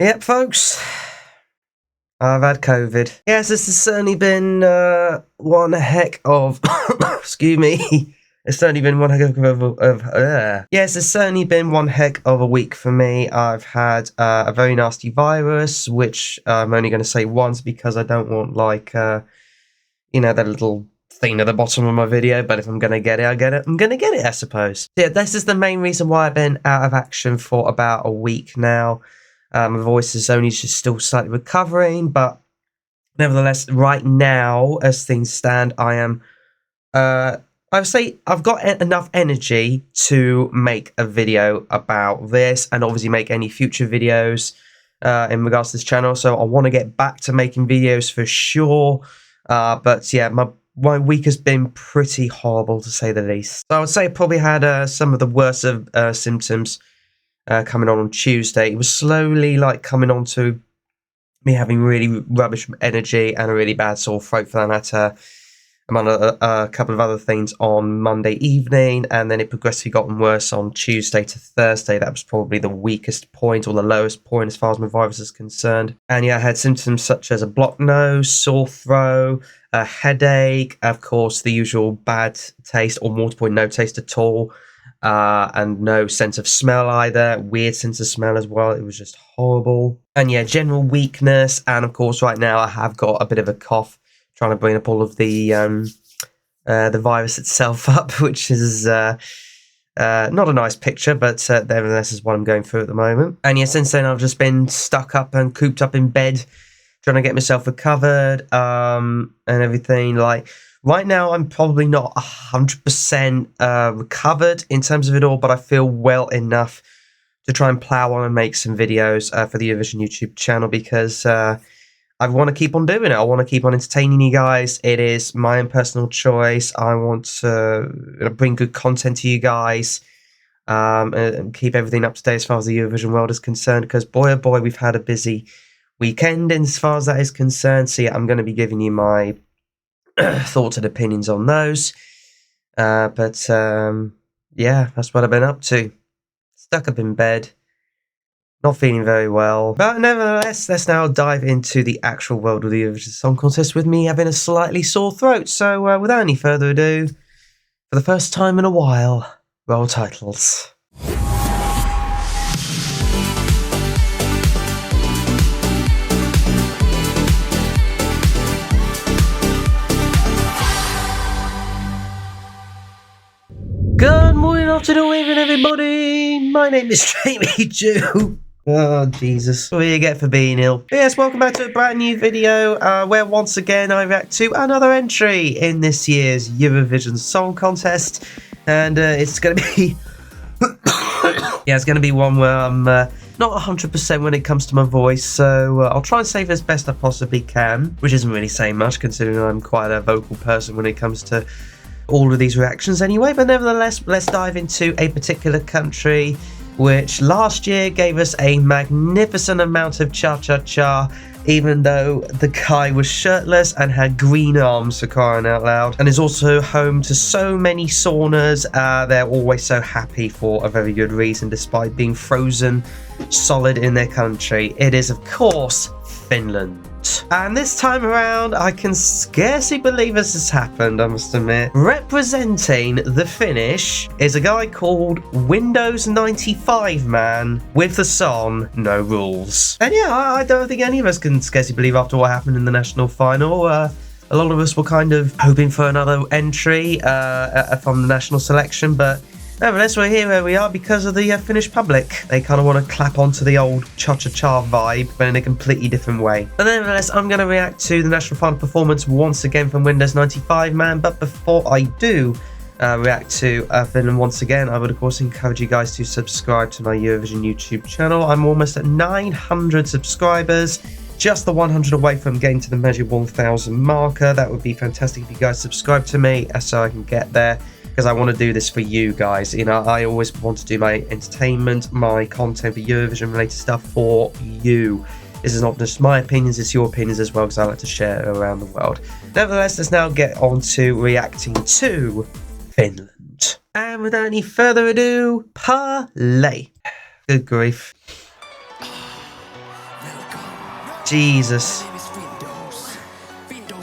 Yep, folks. I've had COVID. Yes, this has certainly been one heck of... excuse me. It's certainly been one heck yes, it's certainly been one heck of a week for me. I've had a very nasty virus, which I'm only going to say once because I don't want, like, you know, that little thing at the bottom of my video. But if I'm going to get it, I get it. I'm going to get it, I suppose. Yeah, this is the main reason why I've been out of action for about a week now. My voice is only just still slightly recovering, but nevertheless, right now, as things stand, I am, I would say I've got enough energy to make a video about this and obviously make any future videos in regards to this channel. So I want to get back to making videos for sure. But yeah, my week has been pretty horrible to say the least. So I would say I probably had some of the worst of symptoms coming on Tuesday. It was slowly like coming on to me having really rubbish energy and a really bad sore throat for that. Among a couple of other things on Monday evening, and then it progressively gotten worse on Tuesday to Thursday. That was probably the weakest point or the lowest point as far as my virus is concerned. And yeah, I had symptoms such as a blocked nose, sore throat, a headache, of course, the usual bad taste or more to point, no taste at all. And no sense of smell either. Weird sense of smell as well. It was just horrible. And yeah, general weakness. And of course, right now I have got a bit of a cough, trying to bring up all of the virus itself up, which is not a nice picture, but nevertheless is what I'm going through at the moment. And yeah, since then I've just been stuck up and cooped up in bed, trying to get myself recovered and everything. Like, right now, I'm probably not 100% recovered in terms of it all, but I feel well enough to try and plow on and make some videos for the Eurovision YouTube channel because I want to keep on doing it. I want to keep on entertaining you guys. It is my own personal choice. I want to bring good content to you guys and keep everything up to date as far as the Eurovision world is concerned because, boy, oh boy, we've had a busy weekend as far as that is concerned. So yeah, I'm going to be giving you my thoughts and opinions on those. Yeah, that's what I've been up to. Stuck up in bed. Not feeling very well. But nevertheless, let's now dive into the actual world of the Eurovision Song Contest with me having a slightly sore throat. So without any further ado, for the first time in a while, roll titles. Good morning, afternoon, evening, everybody. My name is Jamie Jew. Oh, Jesus. What do you get for being ill? But yes, welcome back to a brand new video where once again I react to another entry in this year's Eurovision Song Contest. And it's going to be... yeah, it's going to be one where I'm not 100% when it comes to my voice. So I'll try and save as best I possibly can, which isn't really saying much considering I'm quite a vocal person when it comes to all of these reactions anyway. But nevertheless, let's dive into a particular country which last year gave us a magnificent amount of cha-cha-cha, even though the guy was shirtless and had green arms, for crying out loud, and is also home to so many saunas. They're always so happy for a very good reason, despite being frozen solid in their country. It is, of course, Finland. And this time around, I can scarcely believe this has happened, I must admit. Representing the Finnish is a guy called Windows 95 Man with the song No Rules. And yeah, I don't think any of us can scarcely believe after what happened in the national final. A lot of us were kind of hoping for another entry from the national selection, but nevertheless, we're here where we are because of the Finnish public. They kind of want to clap onto the old cha-cha-cha vibe, but in a completely different way. But nevertheless, I'm going to react to the national final performance once again from Windows 95 Man. But before I do react to Finland once again, I would of course encourage you guys to subscribe to my Eurovision YouTube channel. I'm almost at 900 subscribers. Just the 100 away from getting to the measure 1000 marker. That would be fantastic if you guys subscribe to me so I can get there, because I want to do this for you guys. You know, I always want to do my entertainment, my content for Eurovision related stuff for you. This is not just my opinions, it's your opinions as well, because I like to share it around the world. Nevertheless, let's now get on to reacting to Finland. And without any further ado, play. Good grief. Jesus.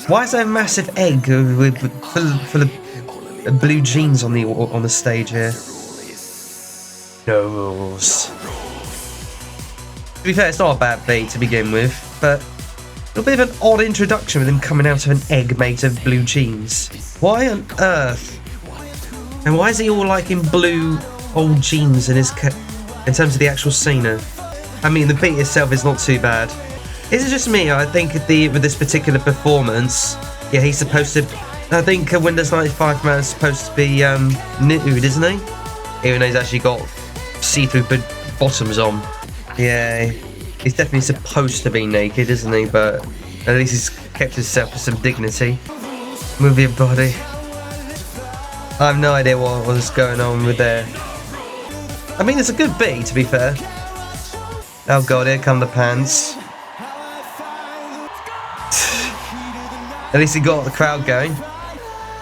Why is there a massive egg full of blue jeans on the stage here? No rules. To be fair, it's not a bad beat to begin with, but a bit of an odd introduction with him coming out of an egg made of blue jeans. Why on earth? And why is he all like in blue old jeans in terms of the actual scenery? I mean, the beat itself is not too bad. Is it just me? I think with this particular performance, yeah, he's supposed to. I think Windows 95 man is supposed to be nude, isn't he? Even though he's actually got see-through bottoms on. Yeah, he's definitely supposed to be naked, isn't he? But at least he's kept himself with some dignity. Move your body. I have no idea what was going on with there. I mean, it's a good beat, to be fair. Oh god, here come the pants. At least he got the crowd going.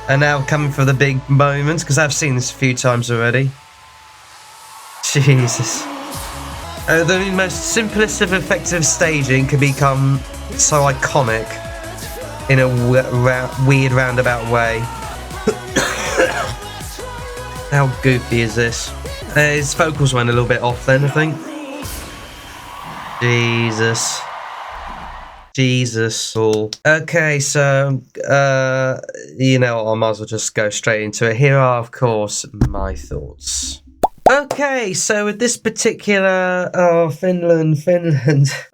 And now coming for the big moments, because I've seen this a few times already. Jesus. The most simplest of effective staging can become so iconic in a weird roundabout way. How goofy is this? His vocals went a little bit off then, I think. Jesus. Okay, so, you know what, I might as well just go straight into it. Here are, of course, my thoughts. Okay, so with this particular, Finland.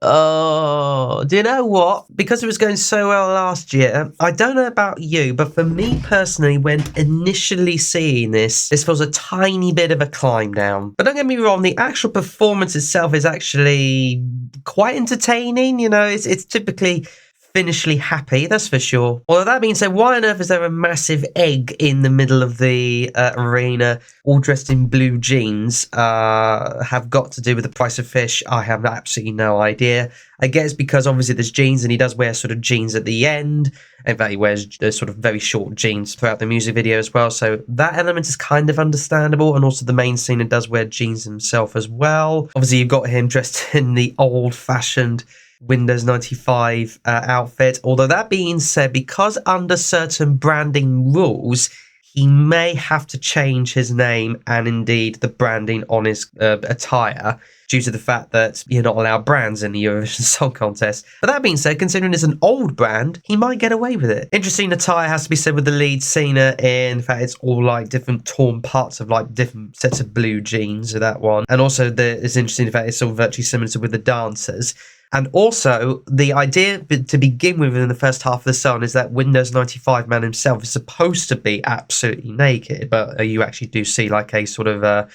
Oh, do you know what? Because it was going so well last year, I don't know about you, but for me personally, when initially seeing this feels a tiny bit of a climb down. But don't get me wrong, the actual performance itself is actually quite entertaining. You know, it's typically finishly happy, that's for sure. Although that being said, why on earth is there a massive egg in the middle of the arena, all dressed in blue jeans, have got to do with the price of fish? I have absolutely no idea. I guess because obviously there's jeans and he does wear sort of jeans at the end. In fact, he wears sort of very short jeans throughout the music video as well. So that element is kind of understandable. And also the main singer does wear jeans himself as well. Obviously you've got him dressed in the old-fashioned Windows 95 outfit. Although that being said, because under certain branding rules, he may have to change his name and indeed the branding on his attire due to the fact that you're not allowed brands in the Eurovision Song Contest. But that being said, considering it's an old brand, he might get away with it. Interesting attire has to be said with the lead singer. In fact, it's all like different torn parts of like different sets of blue jeans with that one. And also it's interesting in fact it's all virtually similar to with the dancers. And also, the idea to begin with in the first half of the song is that Windows 95 man himself is supposed to be absolutely naked, but you actually do see like a sort of a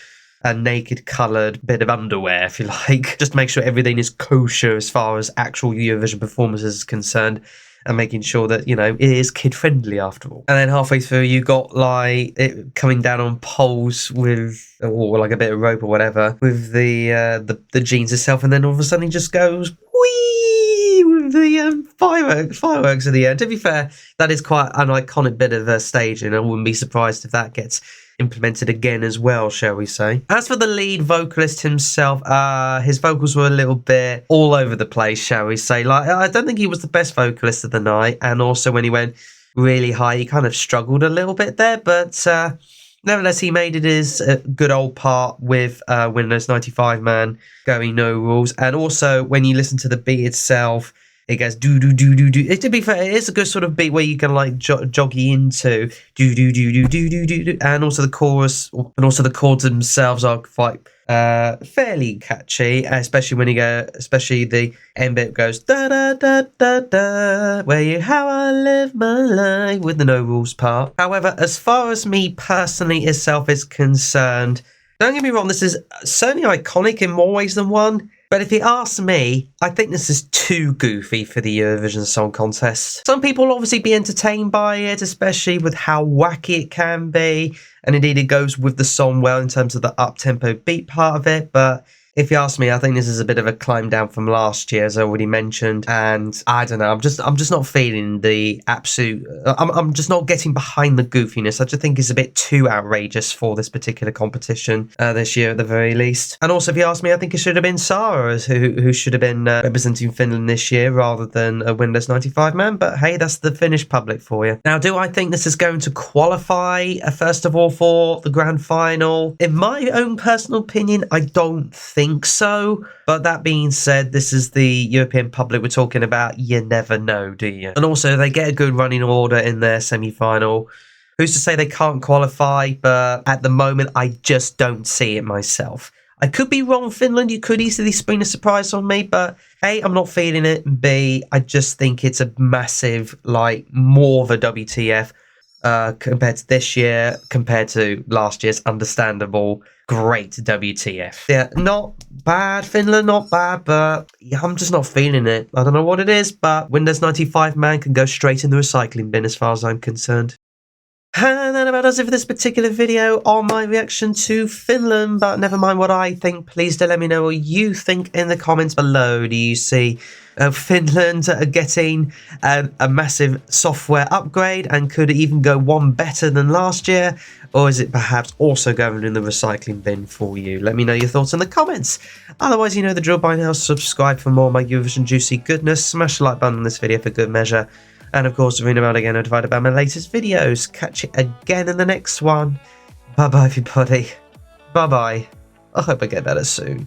naked coloured bit of underwear, if you like, just to make sure everything is kosher as far as actual Eurovision performances is concerned, and making sure that, you know, it is kid-friendly after all. And then halfway through, you got, like, it coming down on poles with, or like a bit of rope or whatever, with the jeans itself, and then all of a sudden he just goes, whee, with the fireworks at the end. To be fair, that is quite an iconic bit of staging. I wouldn't be surprised if that gets implemented again as well, shall we say. As for the lead vocalist himself, his vocals were a little bit all over the place, shall we say. Like, I don't think he was the best vocalist of the night, and also when he went really high, he kind of struggled a little bit there, but nevertheless, he made it his good old part with Windows 95 man going no rules. And also, when you listen to the beat itself, it goes do do do do do. To be fair, it is a good sort of beat where you can like joggy into do do do do do do do, and also the chorus and also the chords themselves are quite fairly catchy, especially when especially the end bit goes da da da da da, where you how I live my life with the no rules part. However, as far as me personally itself is concerned, don't get me wrong, this is certainly iconic in more ways than one. But if you ask me, I think this is too goofy for the Eurovision Song Contest. Some people will obviously be entertained by it, especially with how wacky it can be. And indeed, it goes with the song well in terms of the up-tempo beat part of it. But if you ask me, I think this is a bit of a climb down from last year, as I already mentioned. And I don't know, I'm just not feeling the absolute. I'm just not getting behind the goofiness. I just think it's a bit too outrageous for this particular competition this year, at the very least. And also, if you ask me, I think it should have been Sara who should have been representing Finland this year rather than a Windows 95 man. But hey, that's the Finnish public for you. Now, do I think this is going to qualify, first of all, for the grand final? In my own personal opinion, I don't think so. But that being said, this is the European public we're talking about. You never know, do you? And also, they get a good running order in their semi-final. Who's to say they can't qualify? But at the moment, I just don't see it myself. I could be wrong, Finland. You could easily spring a surprise on me, but A, I'm not feeling it. And B, I just think it's a massive, like, more of a WTF compared to this year, compared to last year's understandable, great WTF. Yeah, not bad, Finland, not bad, but yeah, I'm just not feeling it. I don't know what it is, but Windows 95 man can go straight in the recycling bin as far as I'm concerned. And that about does it for this particular video on my reaction to Finland, but never mind what I think. Please do let me know what you think in the comments below. Do you see Finland getting a massive software upgrade and could even go one better than last year? Or is it perhaps also going in the recycling bin for you? Let me know your thoughts in the comments. Otherwise, you know the drill by now. Subscribe for more of my Eurovision juicy goodness. Smash the like button on this video for good measure. And of course, ring about again notified about my latest videos. Catch you again in the next one. Bye bye, everybody. Bye bye. I hope I get better soon.